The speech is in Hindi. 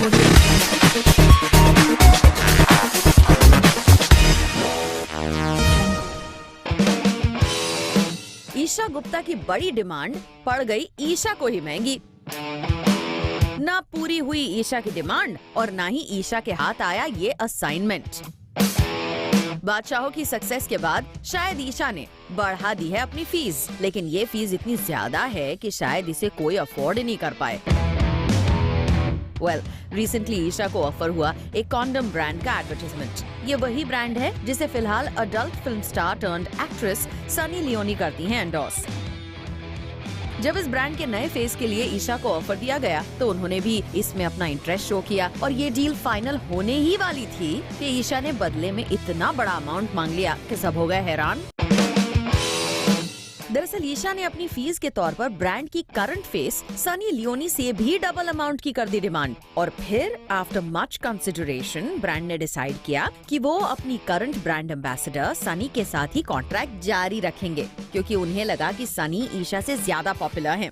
ईशा गुप्ता की बड़ी डिमांड पड़ गई ईशा को ही महंगी। ना पूरी हुई ईशा की डिमांड और ना ही ईशा के हाथ आया ये असाइनमेंट। बादशाहों की सक्सेस के बाद शायद ईशा ने बढ़ा दी है अपनी फीस, लेकिन ये फीस इतनी ज्यादा है कि शायद इसे कोई अफोर्ड नहीं कर पाए। रिसेंटली ईशा को ऑफर हुआ एक कॉन्डम ब्रांड का एडवर्टाइजमेंट। ये वही ब्रांड है जिसे फिलहाल adult film star turned actress Sunny Leone करती हैं एंडोर्स। जब इस ब्रांड के नए फेस के लिए ईशा को ऑफर दिया गया तो उन्होंने भी इसमें अपना इंटरेस्ट शो किया और ये डील फाइनल होने ही वाली थी कि ईशा ने बदले में इतना बड़ा अमाउंट मांग लिया कि सब हो गए हैरान। दरअसल ईशा ने अपनी फीस के तौर पर ब्रांड की करंट फेस सनी लियोनी से भी डबल अमाउंट की कर दी डिमांड और फिर आफ्टर मच कंसिडरेशन ब्रांड ने डिसाइड किया कि वो अपनी करंट ब्रांड एम्बेसडर सनी के साथ ही कॉन्ट्रैक्ट जारी रखेंगे, क्योंकि उन्हें लगा कि सनी ईशा से ज्यादा पॉपुलर हैं।